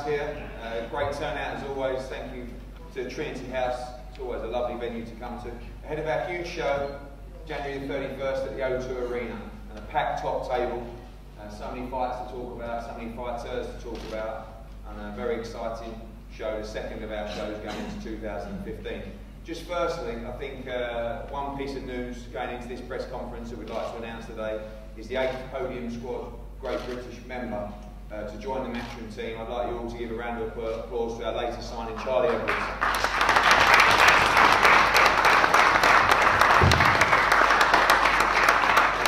crowds here. Great turnout as always. Thank you to Trinity House. It's always a lovely venue to come to. Ahead of our huge show, January the 31st at the O2 Arena. And a packed top table. So many fights to talk about, so many fighters to talk about. And a very exciting show, the second of our shows going into 2015. Just firstly, I think one piece of news going into this press conference that we'd like to announce today is the 8th Podium Squad Great British member to join the matchroom team. I'd like you all to give a round of applause to our latest signing, Charlie Edwards.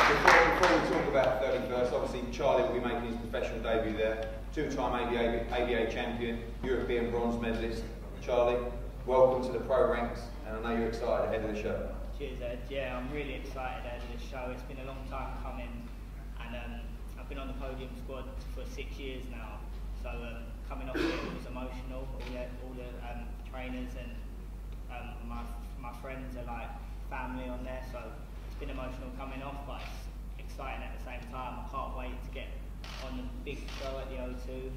Before we talk about 31st, obviously Charlie will be making his professional debut there. Two-time ABA champion, European bronze medalist. Charlie, welcome to the pro ranks, and I know you're excited ahead of the show. Cheers, Ed. Yeah, I'm really excited ahead of this show. It's been a long time coming, and I've been on the podium squad for 6 years now. So coming off it was emotional. All the trainers and my friends are like family on there. So it's been emotional coming off, but it's exciting at the same time. I can't wait to get on the big show at the O2,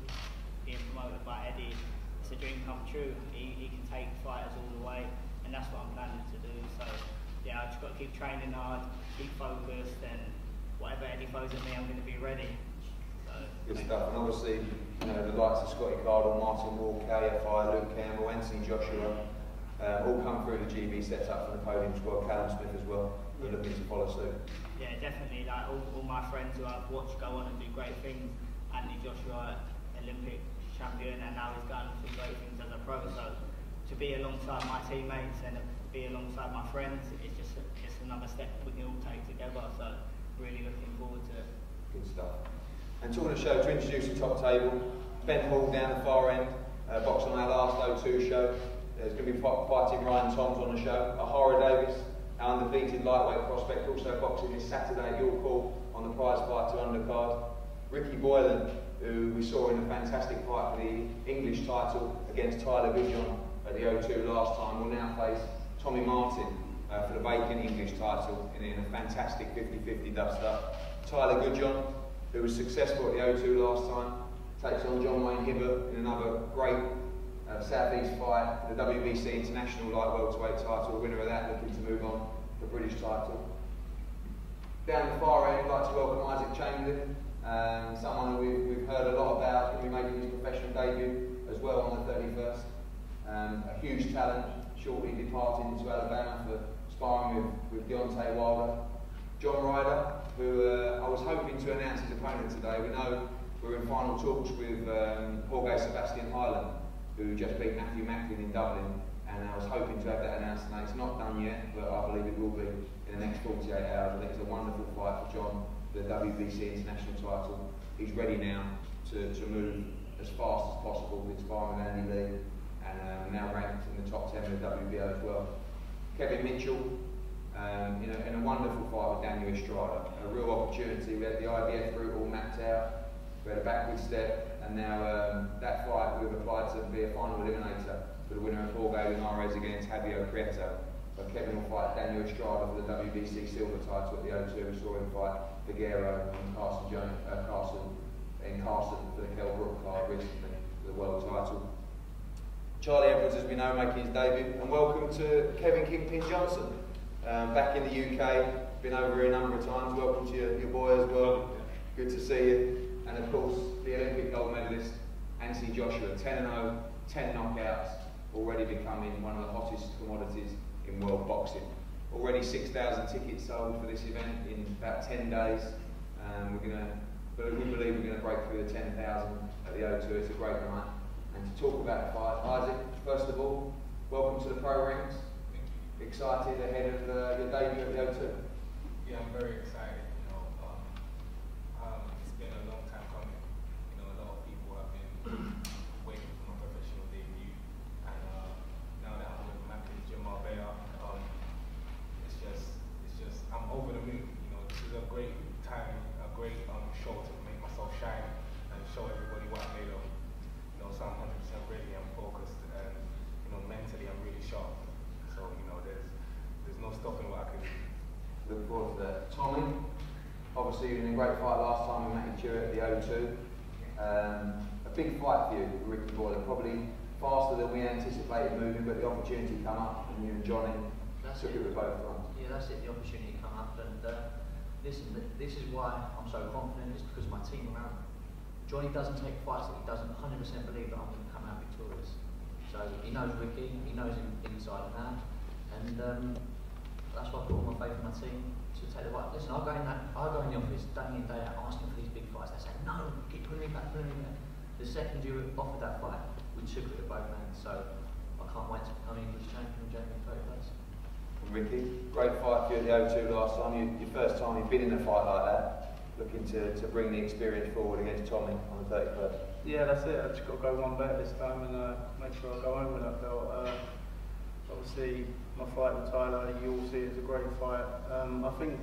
being promoted by Eddie. It's a dream come true. He can take fighters all the way, and that's what I'm planning to do. So yeah, I just got to keep training hard, keep focused, and whatever Eddie throws at me, I'm going to be ready. So, good stuff. And obviously, you know, the likes of Scotty Cardle, Martin Wall, KFI, Luke Campbell, Anthony Joshua, all come through the GB setup for the podium squad. Callum Smith as well. We're looking to follow suit. Yeah, definitely. Like all my friends who I've watched go on and do great things. Anthony Joshua, Olympic champion, and now he's going to do great things as a pro. So to be alongside my teammates and be alongside my friends, it's just another step we can all take together. So really looking forward to it. Good stuff. And talking the show, to introduce the top table, Ben Hall down the far end, boxing on our last O2 show. There's going to be fighting Ryan Toms on the show. Ahara Davis, our undefeated lightweight prospect, also boxing this Saturday at York Hall on the prize fighter undercard. Ricky Boylan, who we saw in a fantastic fight for the English title against Tyler Goodjohn at the O2 last time, will now face Tommy Martin for the vacant English title in a fantastic 50-50 dust-up. Tyler Goodjohn, who was successful at the O2 last time, takes on John Wayne Hibbert in another great Southeast fight for the WBC International Light Welterweight title. Winner of that looking to move on to the British title. Down the far end, I'd like to welcome Isaac Chamberlain, someone who we've heard a lot about. He's going to be making his professional debut as well on the 31st. A huge talent, shortly departing to Alabama for sparring with Deontay Wilder. John Ryder, who I was hoping to announce his opponent today. We know we're in final talks with Jorge Sebastian Hyland, who just beat Matthew Macklin in Dublin, and I was hoping to have that announced tonight. It's not done yet, but I believe it will be in the next 48 hours. I think it's a wonderful fight for John, the WBC International title. He's ready now to move as fast as possible with sparring with Andy Lee, and now ranked in the top 10 of the WBO as well. Kevin Mitchell, in a wonderful fight with Daniel Estrada. A real opportunity. We had the IBF route all mapped out. We had a backward step, and now that fight we've applied to be a final eliminator for the winner of Jorge Linares against Javier Prieto. But Kevin will fight Daniel Estrada for the WBC silver title at the O2. We saw him fight Figueroa and Carson for the Kell Brook card recently for the world title. Charlie Edwards, as we know, making his debut, and welcome to Kevin Kingpin Johnson, back in the UK, been over here a number of times. Welcome to your boy as well, good to see you. And of course, the Olympic gold medalist, Anthony Joshua, 10-0, 10 knockouts, already becoming one of the hottest commodities in world boxing. Already 6,000 tickets sold for this event in about 10 days. We believe we're going to break through the 10,000 at the O2. It's a great night. And to talk about the fight, Isaac, first of all, welcome to the pro ranks. Excited ahead of your debut at the O2? Yeah, I'm very excited. It's been a long time coming. A lot of people have been waiting for my professional debut, and now that I'm with Macklin, Jamal Bayer, it's just I'm over the moon. This is a great time, a great show to make myself shine and show everybody what I'm made of. So I'm 100% ready, I'm focused, and mentally I'm really sharp. So there's no stopping what I can do. Look forward to that. Tommy, obviously you were in a great fight last time with Matty Stewart at the O2. A big fight for you, Ricky Boylan. Probably faster than we anticipated moving, but the opportunity come up, and you and Johnny took it with both fronts. Yeah, that's it. The opportunity come up, and listen, this is why I'm so confident. It's because of my team around me. Johnny doesn't take fights that he doesn't 100% believe that I'm going to come out victorious. So he knows Ricky, he knows him inside and out, and that's why I put all my faith in my team to take the fight. Listen, I go in the office day in day out asking for these big fights. They say, no, keep putting me back, putting me back. The second you offered that fight, we took it with both hands. So I can't wait to become English champion in January 31st. Ricky, great fight for you at the O2 last time. Your first time you've been in a fight like that, looking to bring the experience forward against Tommy on the 31st. Yeah, that's it. I've just got to go one better this time and make sure I go home with that belt. Obviously, my fight with Tyler, you all see it as a great fight. I think,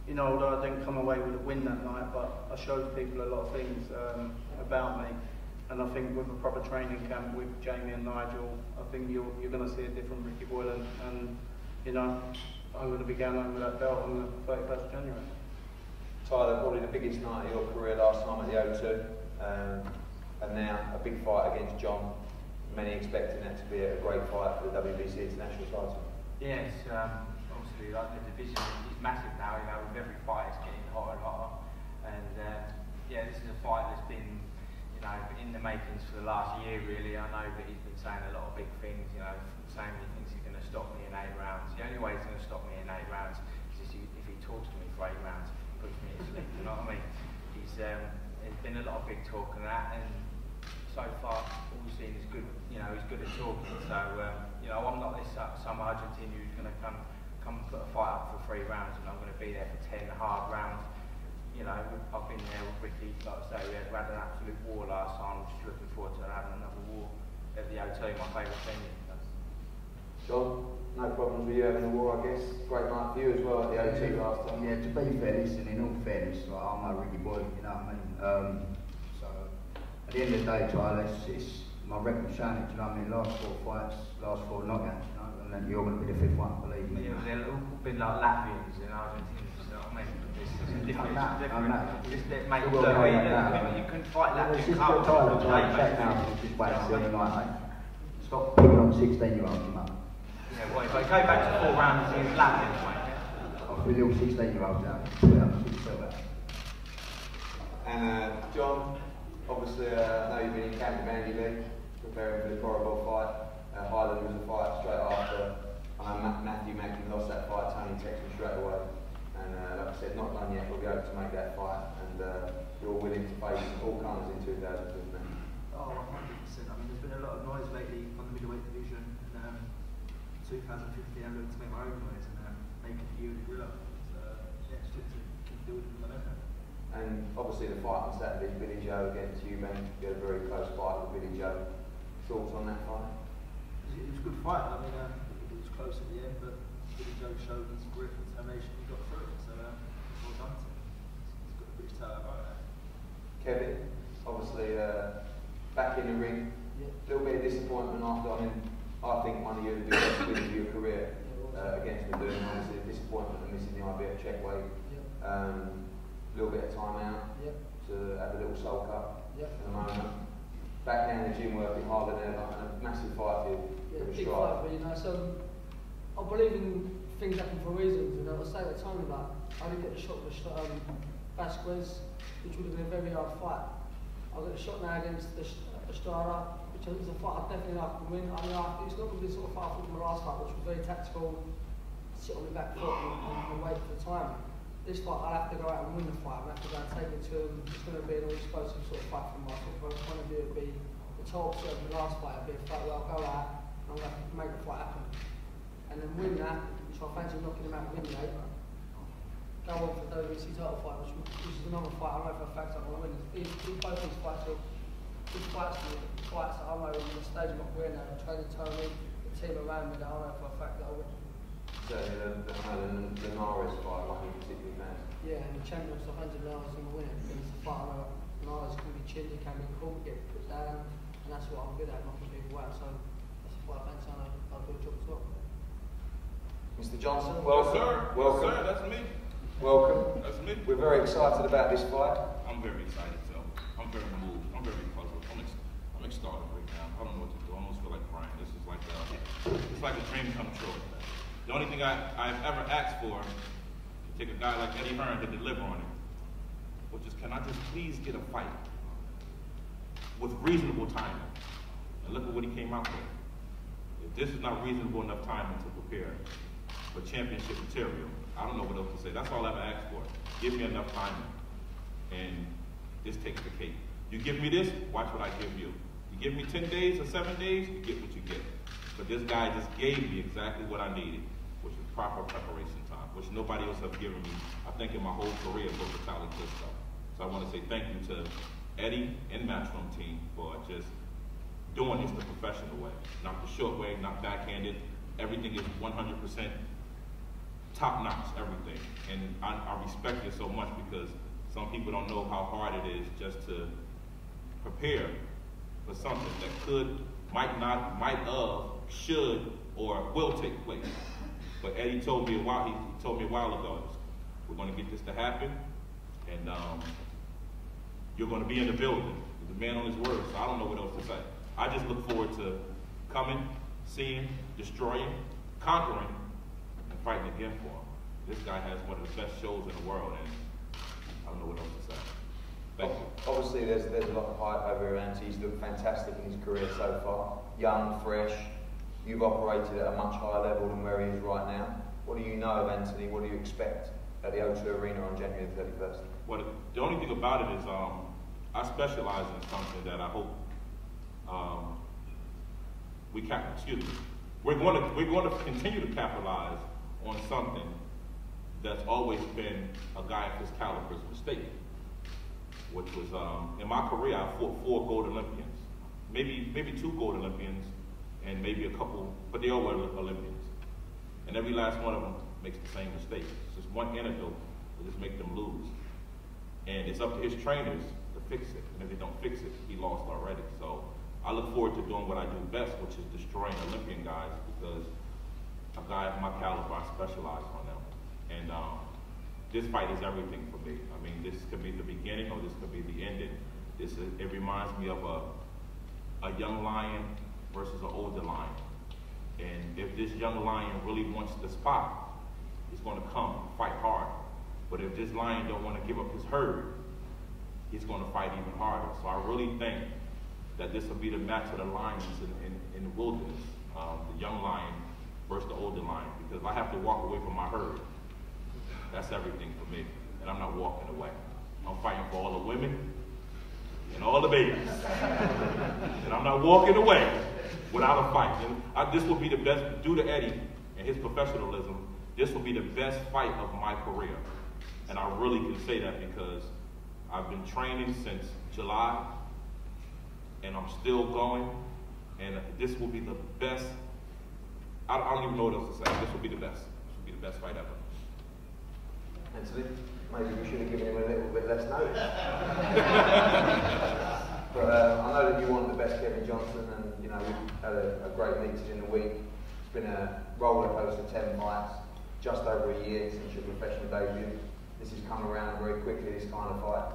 you know, although I didn't come away with a win that night, but I showed people a lot of things about me. And I think with a proper training camp with Jamie and Nigel, I think you're going to see a different Ricky Boylan. And, you know, I'm going to be going home with that belt on the 31st of January. Tyler, probably the biggest night of your career last time at the O2, and now a big fight against John. Many expecting that to be a great fight for the WBC international title. Yes, obviously like the division is massive now, you know, with every fight it's getting hotter and hotter. And yeah, this is a fight that's been, you know, in the makings for the last year really. I know that he's been saying a lot of big things, you know, saying he thinks he's going to stop me in 8 rounds. The only way he's going to stop me in 8 rounds is if he talks to me for 8 rounds, puts me to sleep, you know what I mean? There's been a lot of big talk and that, and so far all we've seen is good, you know, he's good at talking. So, you know, I'm not this some Argentine who's going to come put a fight up for 3 rounds and I'm going to be there for 10 hard rounds. You know, I've been there with Ricky, like I say, we had an absolute war last time. I'm just looking forward to having another war at the O2, my favourite venue. John, no problems with you having a war, I guess. Great night for you as well at the O2 last time. Yeah, to be fair, listen, in all fairness, like, I'm no Ricky Boylan, you know what I mean? So, at the end of the day, Tyler, it's my record showing it, you know what I mean? Last 4 fights, last 4 knockouts, you know, and then you're going to be the 5th one, believe me. Yeah, they've all been like Latvians and Argentinians, you know what I mean? It's different. Mate, you can fight Latvian culture. Tyler, check now, just wait and see on the night, mate. Stop picking on 16-year-olds, you know. Yeah, well, if I go back to 4 rounds, he's Latvians, mate. I'll feel little 16-year-olds out. And John, obviously, I know you've been in camp with Andy Lee, preparing for the Corrigal fight. Highland was a fight straight after. Matthew Mackin lost that fight. Tony texted me straight away. And like I said, not done yet. We'll be able to make that fight. And you're willing to face all comers in 2015. Oh, 100%. I mean, there's been a lot of noise lately on the middleweight division. 2015, I'm looking to make my own noise and make it you the gorilla. So, yeah, it's just to keep building momentum. And obviously the fight on Saturday, Billy Joe against you, Ben. You had a very close fight with Billy Joe. Thoughts on that fight? It was a good fight. I mean, it was close at the end, but Billy Joe showed his grit and determination. He got through it. So, well done to him. He's got a British talent about that. Kevin, obviously back in the ring. A little bit of disappointment after. I think one of the best wins of your career against Madoon. Obviously, disappointment of missing the IBF check weight. A little bit of time out to have a little sulk up at the moment. Back down in the gym working harder than ever, and a massive fight for you. Yeah, big fight, but you know, so I believe in things happen for reasons. You know, I say at the time that I didn't get the shot with Vasquez, which would have been a very hard fight. I got a shot now against the Estrada, which I think is a fight I definitely like to win. I mean, it's not going to be the sort of fight I thought in my last fight, which was very tactical, sit on the back foot and wait for the time. This fight, I'll have to go out and win the fight. I'll have to go and take it to him. It's going to be an all-explosive sort of fight from my point of view. It'll be the top of the last fight. It'll be a fight where I'll go out and I'm going to make the fight happen. And then win that, which I fancy knocking him out midnight. Go on for the WBC title fight, which is another fight I know for a fact I'm going to win. Both these fights are good fights for me. Fights that I know in the stage of my career now, training Tony, the team around me that I know for a fact that I win. Certainly the Linares fight, one you particularly fancy. Yeah, and the champion of Southampton Linares in the winner. It's a fight I know Linares can be chinned, he can be caught, get put down, and that's what I'm good at, knocking people out. So that's a fight I fancy I know I'll do a job as well. Mr. Johnson, welcome. Yes, sir. Welcome. Yes, sir. That's me. Welcome. That's me. We're very excited about this fight. I'm very excited, so I'm very moved. I'm very puzzled. it's like a dream come true. The only thing I've ever asked for, to take a guy like Eddie Hearn to deliver on it, which is, can I just please get a fight with reasonable timing? And look at what he came out with. If this is not reasonable enough timing to prepare for championship material, I don't know what else to say. That's all I've ever asked for. Give me enough timing, and this takes the cake. You give me this, watch what I give you. You give me 10 days or 7 days, you get what you get. But this guy just gave me exactly what I needed, which is proper preparation time, which nobody else has given me, I think, in my whole career for Vitaly Klitschko. So I want to say thank you to Eddie and Matchroom team for just doing this the professional way, not the short way, not backhanded. Everything is 100% top-notch, everything. And I respect it so much because some people don't know how hard it is just to prepare for something that could, might not, might have, should, or will take place. But Eddie told me a while ago, we're going to get this to happen, and you're going to be in the building. He's a man on his word, so I don't know what else to say. I just look forward to coming, seeing, destroying, conquering, and fighting again for him. This guy has one of the best shows in the world, and I don't know what else to say. Thank you. Obviously, there's a lot of hype over around. He's looked fantastic in his career so far. Young, fresh. You've operated at a much higher level than where he is right now. What do you know of Anthony? What do you expect at the O2 Arena on January 31st? Well, the only thing about it is I specialize in something that I hope we're going to continue to capitalize on something that's always been a guy of his caliber's mistake, which was in my career I fought 4 gold Olympians, maybe 2 gold Olympians, and maybe a couple, but they all were Olympians, and every last one of them makes the same mistake. It's just one antidote to just make them lose, and it's up to his trainers to fix it. And if they don't fix it, he lost already. So I look forward to doing what I do best, which is destroying Olympian guys, because a guy of my caliber, I specialize on them. And this fight is everything for me. I mean, this could be the beginning or this could be the ending. It reminds me of a young lion versus an older lion. And if this young lion really wants the spot, he's going to come fight hard. But if this lion don't want to give up his herd, he's going to fight even harder. So I really think that this will be the match of the lions in the wilderness, the young lion versus the older lion, because if I have to walk away from my herd, that's everything for me, and I'm not walking away. I'm fighting for all the women and all the babies, and I'm not walking away without a fight. And this will be the best, due to Eddie and his professionalism, this will be the best fight of my career. And I really can say that because I've been training since July, and I'm still going, and this will be the best. I don't even know what else to say. This will be the best. This will be the best fight ever. Anthony, maybe we should have given him a little bit less notice. But I know that you wanted the best Kevin Johnson, and you know we've had a great meeting in the week. It's been a roller coaster, 10 fights, just over a year since your professional debut. This has come around very quickly, this kind of fight,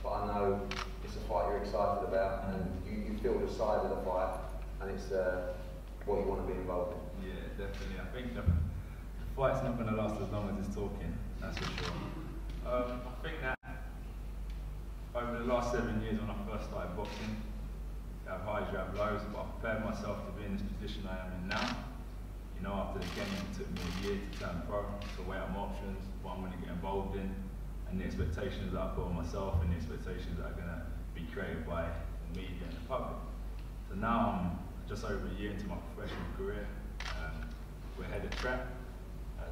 but I know it's a fight you're excited about, and you feel the size of the fight, and it's what you want to be involved in. Yeah, definitely. I think the fight's not going to last as long as it's talking, that's for sure. I think that over the last 7 years when I first started boxing, you have highs, you have lows, but I prepared myself to be in this position I am in now. You know, after the game, it took me a year to turn pro, to weigh up my options, what I'm going to get involved in, and the expectations that I put on myself and the expectations that are going to be created by the media and the public. So now I'm just over a year into my professional career. We're head of track.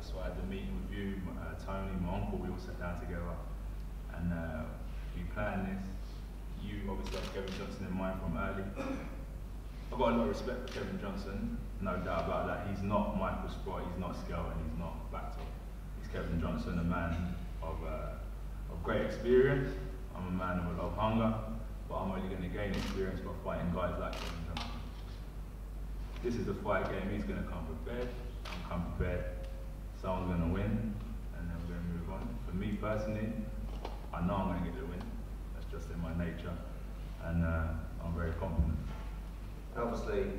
So I had the meeting with you, Tony, my uncle, we all sat down together and we planned this. You obviously have Kevin Johnson in mind from early. I've got a lot of respect for Kevin Johnson, no doubt about that. He's not Michael Sprott, he's not Skell, and he's not Backtop. He's Kevin Johnson, a man of great experience. I'm a man with a lot of hunger, but I'm only going to gain experience by fighting guys like Kevin Johnson. This is a fight game, he's going to come prepared, I'm come prepared. Someone's going to win, and then we're going to move on. For me personally, I know I'm going to get the win. That's just in my nature, and I'm very confident. Obviously,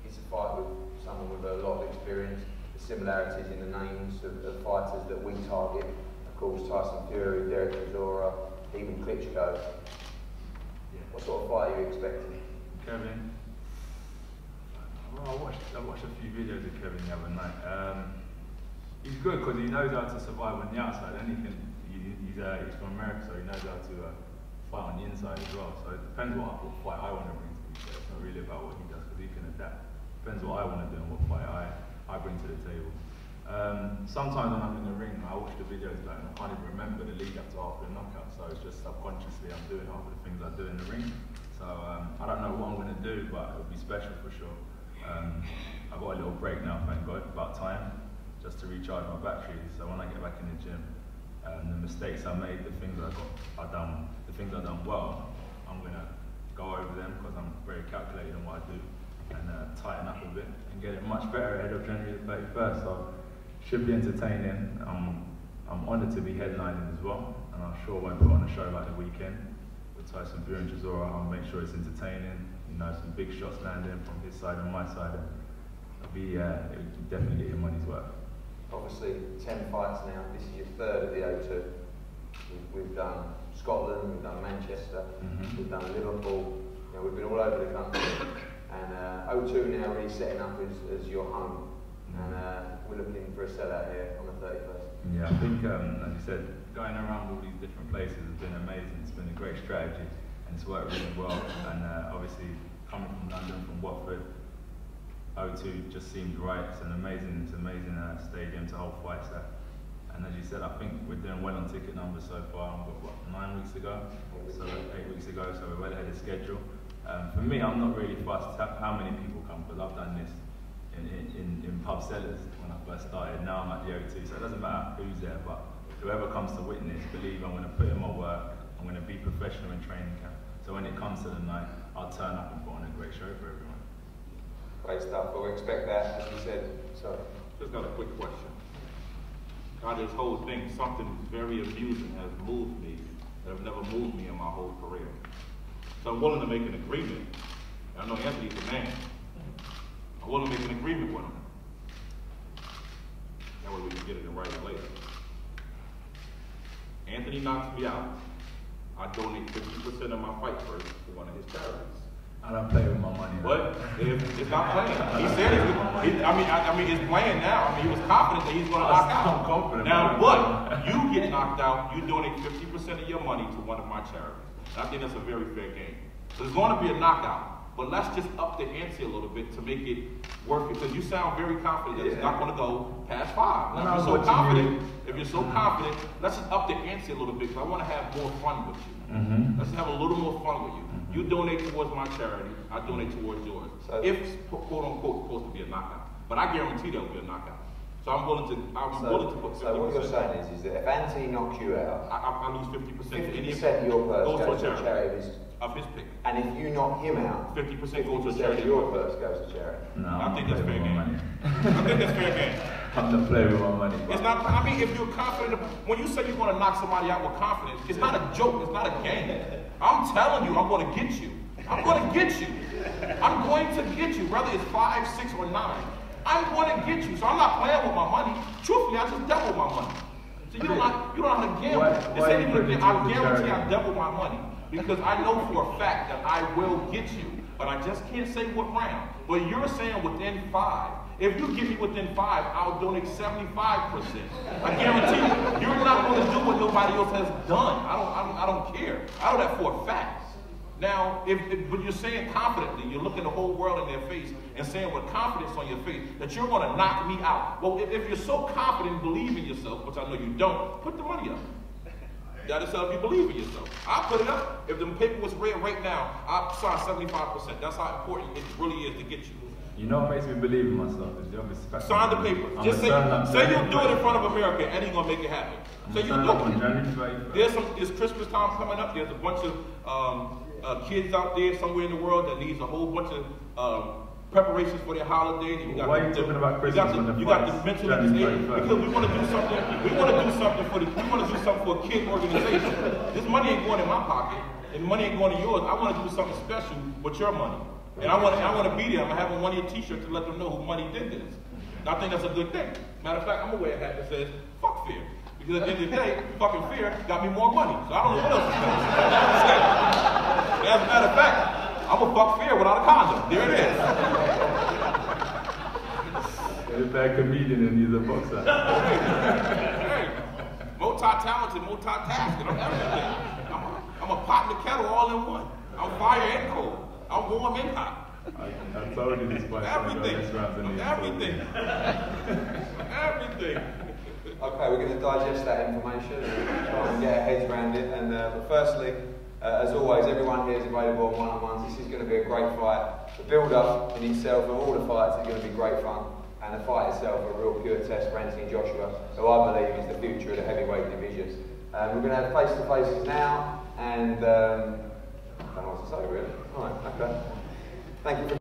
it's a fight with someone with a lot of experience. The similarities in the names of the fighters that we target. Of course, Tyson Fury, Derek Chisora, even Klitschko. What sort of fight are you expecting? Kevin. Well, I watched a few videos of Kevin the other night. He's good because he knows how to survive on the outside, and he's from America, so he knows how to fight on the inside as well. So it depends what fight I want to bring to be fair. It's not really about what he does because he can adapt. Depends what I want to do and what fight I bring to the table. Sometimes when I'm in the ring, I watch the videos back and I can't even remember the lead up to after the knockout. So it's just subconsciously I'm doing half of the things I do in the ring. So I don't know what I'm going to do, but it'll be special for sure. I've got a little break now, thank God, about time, just to recharge my batteries. So when I get back in the gym, the mistakes I made, the things I've done well, I'm going to go over them because I'm very calculated in what I do and tighten up a bit and get it much better ahead of January the 31st. So should be entertaining. I'm honoured to be headlining as well, and I'm sure won't put on a show like the weekend with Tyson Fury and Chisora. I'll make sure it's entertaining. You know, some big shots landing from his side and my side. It'll definitely get your money's worth. Obviously, 10 fights now. This is your third at the O2. We've done Scotland, we've done Manchester, we've done Liverpool. You know, we've been all over the country. And O2 now really setting up as your home. And we're looking for a sellout here on the 31st. Yeah, I think, as you said, going around all these different places has been amazing. It's been a great strategy. And it's worked really well, and obviously coming from London, from Watford, O2 just seemed right. It's an amazing stadium to hold fights at. And as you said, I think we're doing well on ticket numbers so far. What, 9 weeks ago? 8 weeks ago, so we're well ahead of schedule. For me, I'm not really fussed how many people come, because I've done this in pub cellars when I first started. Now I'm at the O2, so it doesn't matter who's there, but whoever comes to witness, believe I'm going to put in my work. I'm going to be professional in training camp. So when it comes to the night, I'll turn up and put on a great show for everyone. Great stuff. But we expect that, as you said. So, just got a quick question. Out of this whole thing, something very amusing has moved me that have never moved me in my whole career. So I'm willing to make an agreement. I know Anthony's the man. I'm willing to make an agreement with him. That way we can get it in writing later. Anthony knocks me out. I donate 50% of my fight purse to one of his charities. I don't play with my money. But it's not playing. He said it's playing now. I mean, he was confident that he's going to knock out. I'm confident. Now, but you get knocked out, you donate 50% of your money to one of my charities. And I think that's a very fair game. So there's going to be a knockout, but let's just up the ante a little bit to make it work, because you sound very confident that it's not going to go past 5. Now, if you're so confident, let's just up the ante a little bit, because I want to have more fun with you. Let's have a little more fun with you. You donate towards my charity, I donate towards yours. So, if quote unquote supposed to be a knockout, but I guarantee there'll be a knockout. So I'm willing to put 50%. So what you're saying is that if Anthony knocks you out, I lose 50%. 50% of your purse goes to a charity of his pick. And if you knock him out, 50% goes to a charity. Your purse goes to charity. No, I think that's fair game. I think that's fair game. I'm not playing with my money. It's not. I mean, if you're confident, when you say you want to knock somebody out with confidence, it's not a joke. It's not a game. I'm telling you, I'm going to get you. I'm going to get you. I'm going to get you, whether it's 5, 6, or 9. I'm going to get you. So I'm not playing with my money. Truthfully, I just double my money. So you don't know how to gamble. I guarantee I double my money, because I know for a fact that I will get you, but I just can't say what round. But you're saying within 5. If you give me within 5, I'll donate 75%. I guarantee you, you're not going to do what nobody else has done. I don't care. I know that for a fact. Now, but you're saying confidently, you're looking the whole world in their face and saying with confidence on your face that you're going to knock me out. Well, if you're so confident and believe in yourself, which I know you don't, put the money up. That is how you believe in yourself. I'll put it up. If the paper was read right now, I'll sign 75%. That's how important it really is to get you. You know what makes me believe in myself is the obvious fact. Sign the paper. Just say you'll do it in front of America, and he's gonna make it happen. So you do it. There's Christmas time coming up. There's a bunch of kids out there somewhere in the world that needs a whole bunch of preparations for their holidays. Why are you talking about Christmas? You got the mental disabled, because we want to do something. We want to do something for a kid organization. This money ain't going in my pocket, and the money ain't going to yours. I want to do something special with your money. And I want to be there. I'm going to have on one of your t-shirts to let them know who money did this. And I think that's a good thing. Matter of fact, I'm going to wear a hat that says, fuck fear. Because at the end of the day, fucking fear got me more money. So I don't know what else to say. As a matter of fact, I'm going to fuck fear without a condom. There it is. You're a bad comedian and he's a boxer. Hey, multi-talented, multitasking. I'm everything. I'm a pot and a kettle all in one. I'm fire and cold. I'm warm and hot. I told you this fight. Everything. Everything. Everything. Okay, we're going to digest that information and try and get our heads around it. And but firstly, as always, everyone here is available on one-on-ones. This is going to be a great fight. The build-up in itself of all the fights is going to be great fun. And the fight itself, a real pure test for Anthony Joshua, who I believe is the future of the heavyweight division. We're going to have face-to-faces now, and I don't know what to say really. All right, okay. Thank you for